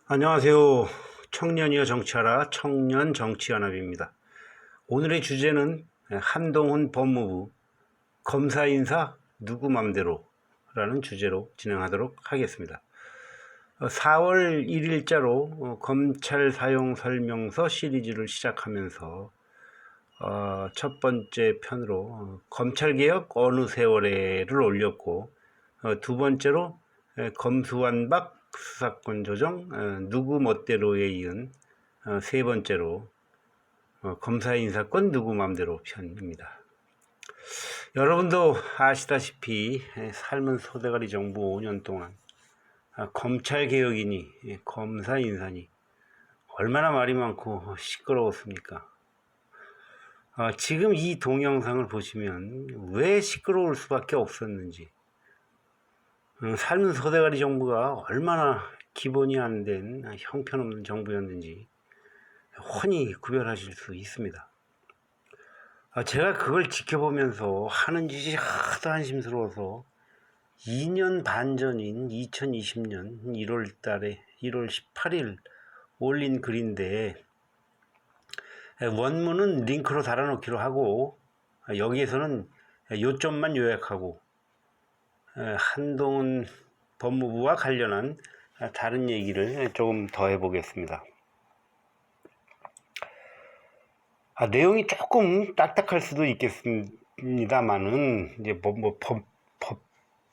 안녕하세요. 청년이여 정치하라 청년정치연합입니다. 오늘의 주제는 한동훈 법무부 검사 인사 누구 맘대로 라는 주제로 진행하도록 하겠습니다. 4월 1일자로 검찰 사용 설명서 시리즈를 시작하면서 첫 번째 편으로 검찰개혁 어느 세월에를 올렸고, 두 번째로 검수완박 수사권 조정 누구 멋대로에 이은 세 번째로 검사 인사권 누구 맘대로 편입니다. 여러분도 아시다시피 삶은 소대가리 정부 5년 동안 검찰개혁이니 검사 인사니 얼마나 말이 많고 시끄러웠습니까? 지금 이 동영상을 보시면 왜 시끄러울 수밖에 없었는지, 삶은 소대가리 정부가 얼마나 기본이 안 된 형편없는 정부였는지 훤히 구별하실 수 있습니다. 제가 그걸 지켜보면서 하는 짓이 하도 한심스러워서 2년 반 전인 2020년 1월 달에 1월 18일 올린 글인데, 원문은 링크로 달아놓기로 하고 여기에서는 요점만 요약하고 한동훈 법무부와 관련한 다른 얘기를 조금 더 해보겠습니다. 내용이 조금 딱딱할 수도 있겠습니다만은 이제 법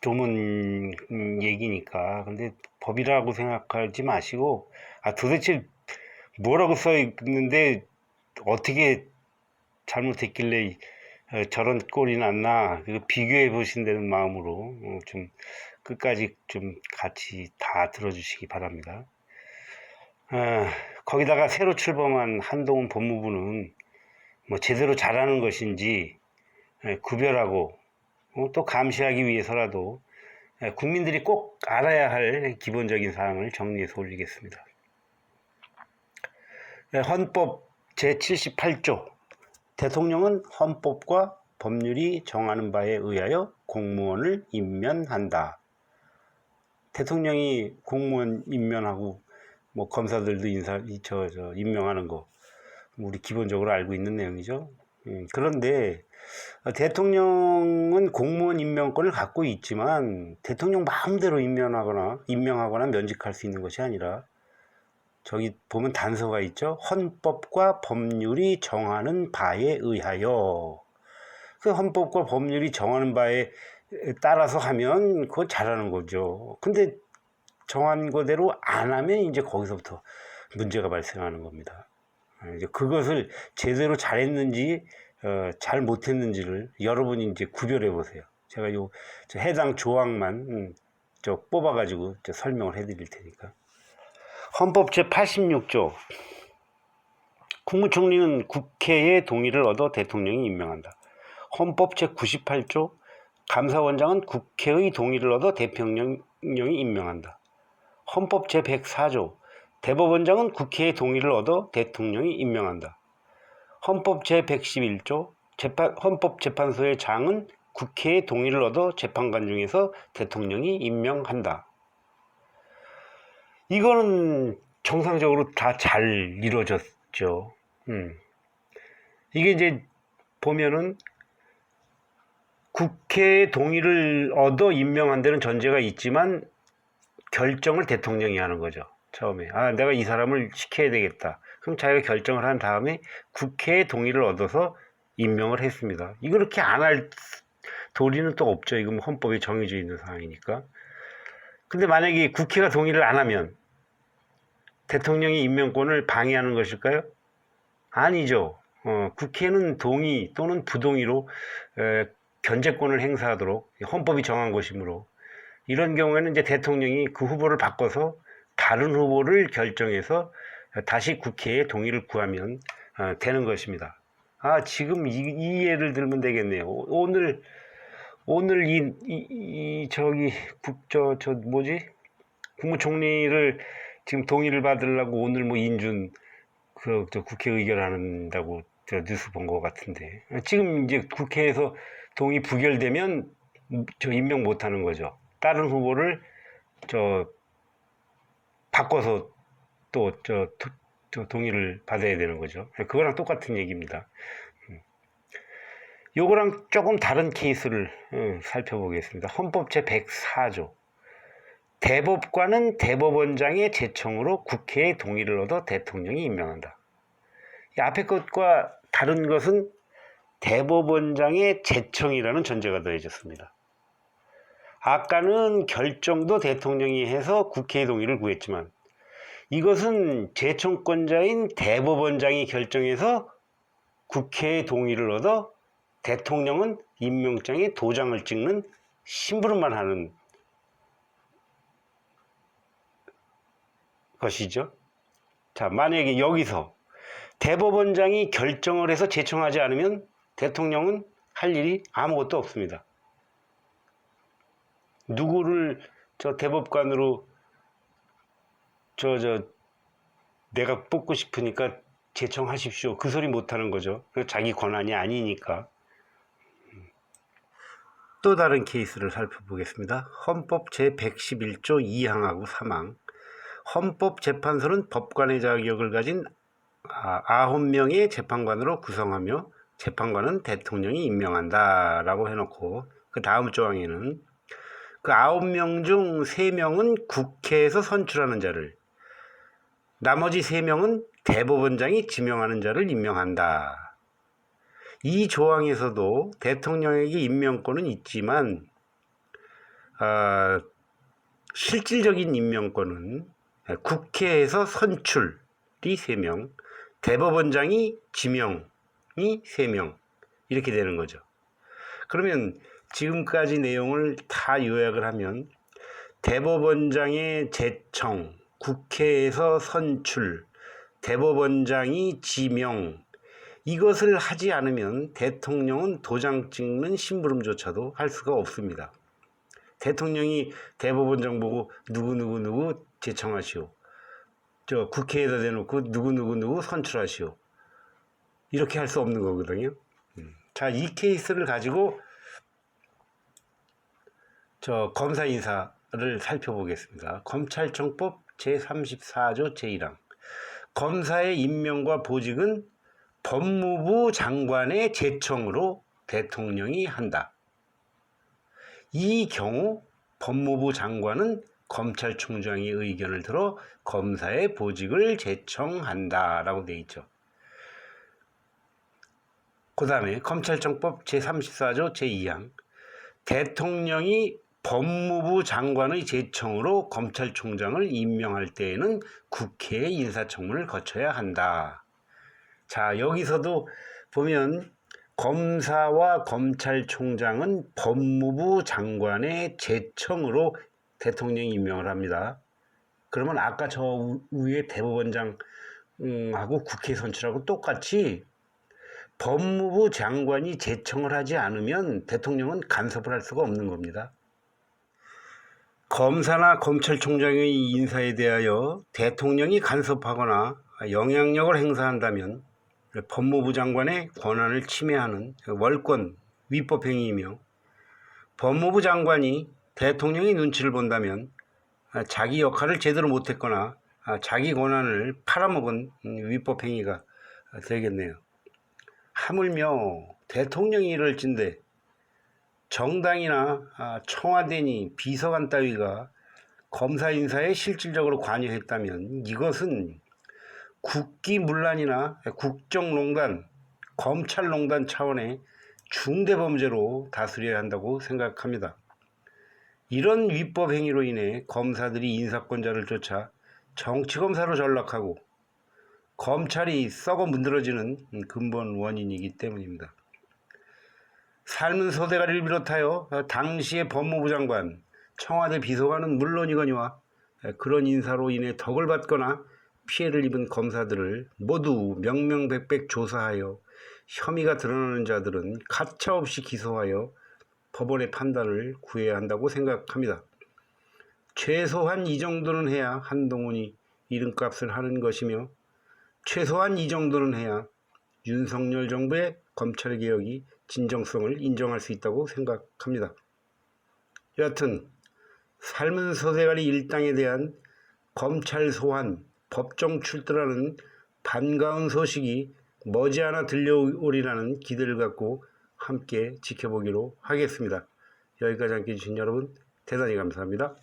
조문 얘기니까. 근데 법이라고 생각하지 마시고, 도대체 뭐라고 써 있는데 어떻게 잘못했길래 저런 꼴이 났나, 비교해 보신다는 마음으로 좀 끝까지 좀 같이 다 들어주시기 바랍니다. 거기다가 새로 출범한 한동훈 법무부는 뭐 제대로 잘하는 것인지 구별하고 또 감시하기 위해서라도 국민들이 꼭 알아야 할 기본적인 사항을 정리해서 올리겠습니다. 헌법 제78조, 대통령은 헌법과 법률이 정하는 바에 의하여 공무원을 임면한다. 대통령이 공무원 임면하고 뭐 검사들도 임명하는 거 우리 기본적으로 알고 있는 내용이죠. 그런데 대통령은 공무원 임명권을 갖고 있지만 대통령 마음대로 임명하거나 면직할 수 있는 것이 아니라, 저기 보면 단서가 있죠. 헌법과 법률이 정하는 바에 의하여. 그 헌법과 법률이 정하는 바에 따라서 하면 그거 잘하는 거죠. 근데 정한 거대로 안 하면 이제 거기서부터 문제가 발생하는 겁니다. 이제 그것을 제대로 잘했는지 잘 못했는지를 여러분이 이제 구별해 보세요. 제가 해당 조항만 뽑아가지고 설명을 해드릴 테니까. 헌법 제86조, 국무총리는 국회의 동의를 얻어 대통령이 임명한다. 헌법 제98조, 감사원장은 국회의 동의를 얻어 대통령이 임명한다. 헌법 제104조, 대법원장은 국회의 동의를 얻어 대통령이 임명한다. 헌법 제111조, 헌법재판소의 장은 국회의 동의를 얻어 재판관 중에서 대통령이 임명한다. 이거는 정상적으로 다 잘 이루어졌죠. 이게 이제 보면은 국회의 동의를 얻어 임명한 데는 전제가 있지만 결정을 대통령이 하는 거죠. 처음에 내가 이 사람을 시켜야 되겠다. 그럼 자기가 결정을 한 다음에 국회의 동의를 얻어서 임명을 했습니다. 이거 그렇게 안 할 도리는 또 없죠. 이건 헌법에 정해져 있는 사항이니까. 근데 만약에 국회가 동의를 안 하면 대통령의 임명권을 방해하는 것일까요? 아니죠. 국회는 동의 또는 부동의로 견제권을 행사하도록 헌법이 정한 것이므로, 이런 경우에는 이제 대통령이 그 후보를 바꿔서 다른 후보를 결정해서 다시 국회의 동의를 구하면 되는 것입니다. 지금 이 예를 들면 되겠네요. 오늘 국무총리를 지금 동의를 받으려고 오늘 뭐 인준 국회 의결한다고 뉴스 본 것 같은데, 지금 이제 국회에서 동의 부결되면 임명 못 하는 거죠. 다른 후보를 바꿔서 또 저 동의를 받아야 되는 거죠. 그거랑 똑같은 얘기입니다. 요거랑 조금 다른 케이스를 살펴보겠습니다. 헌법 제104조. 대법관은 대법원장의 제청으로 국회의 동의를 얻어 대통령이 임명한다. 이 앞에 것과 다른 것은 대법원장의 제청이라는 전제가 더해졌습니다. 아까는 결정도 대통령이 해서 국회의 동의를 구했지만 이것은 제청권자인 대법원장이 결정해서 국회의 동의를 얻어 대통령은 임명장에 도장을 찍는 심부름만 하는 것이죠. 자, 만약에 여기서 대법원장이 결정을 해서 제청하지 않으면 대통령은 할 일이 아무것도 없습니다. 누구를 저 대법관으로 내가 뽑고 싶으니까 제청하십시오. 그 소리 못하는 거죠. 자기 권한이 아니니까. 또 다른 케이스를 살펴보겠습니다. 헌법 제111조 2항하고 3항. 헌법재판소는 법관의 자격을 가진 9명의 재판관으로 구성하며 재판관은 대통령이 임명한다 라고 해놓고 그 다음 조항에는 그 9명 중 3명은 국회에서 선출하는 자를, 나머지 3명은 대법원장이 지명하는 자를 임명한다. 이 조항에서도 대통령에게 임명권은 있지만 실질적인 임명권은 국회에서 선출이 3명, 대법원장이 지명이 3명 이렇게 되는 거죠. 그러면 지금까지 내용을 다 요약을 하면 대법원장의 제청, 국회에서 선출, 대법원장이 지명, 이것을 하지 않으면 대통령은 도장 찍는 심부름조차도 할 수가 없습니다. 대통령이 대법원장 보고 누구 제청하시오, 저 국회에다 대놓고 누구 선출하시오, 이렇게 할 수 없는 거거든요. 자, 이 케이스를 가지고 저 검사 인사를 살펴보겠습니다. 검찰청법 제34조 제1항. 검사의 임명과 보직은 법무부 장관의 제청으로 대통령이 한다. 이 경우 법무부 장관은 검찰총장의 의견을 들어 검사의 보직을 제청한다 라고 되어 있죠. 그 다음에 검찰청법 제34조 제2항. 대통령이 법무부 장관의 제청으로 검찰총장을 임명할 때에는 국회의 인사청문을 거쳐야 한다. 자, 여기서도 보면 검사와 검찰총장은 법무부 장관의 제청으로 대통령이 임명을 합니다. 그러면 아까 저 위에 대법원장하고 국회 선출하고 똑같이 법무부 장관이 제청을 하지 않으면 대통령은 간섭을 할 수가 없는 겁니다. 검사나 검찰총장의 인사에 대하여 대통령이 간섭하거나 영향력을 행사한다면 법무부 장관의 권한을 침해하는 월권 위법행위이며, 법무부 장관이 대통령의 눈치를 본다면 자기 역할을 제대로 못했거나 자기 권한을 팔아먹은 위법행위가 되겠네요. 하물며 대통령이 이럴진데 정당이나 청와대니 비서관 따위가 검사 인사에 실질적으로 관여했다면 이것은 국기문란이나 국정농단, 검찰농단 차원의 중대범죄로 다스려야 한다고 생각합니다. 이런 위법 행위로 인해 검사들이 인사권자를 쫓아 정치검사로 전락하고 검찰이 썩어 문드러지는 근본 원인이기 때문입니다. 삶은 소대가리를 비롯하여 당시의 법무부 장관, 청와대 비서관은 물론이거니와 그런 인사로 인해 덕을 받거나 피해를 입은 검사들을 모두 명명백백 조사하여 혐의가 드러나는 자들은 가차없이 기소하여 법원의 판단을 구해야 한다고 생각합니다. 최소한 이 정도는 해야 한동훈이 이름값을 하는 것이며, 최소한 이 정도는 해야 윤석열 정부의 검찰개혁이 진정성을 인정할 수 있다고 생각합니다. 여하튼 삶은 소대가리 일당에 대한 검찰 소환, 법정 출두라는 반가운 소식이 머지않아 들려오리라는 기대를 갖고 함께 지켜보기로 하겠습니다. 여기까지 함께해 주신 여러분 대단히 감사합니다.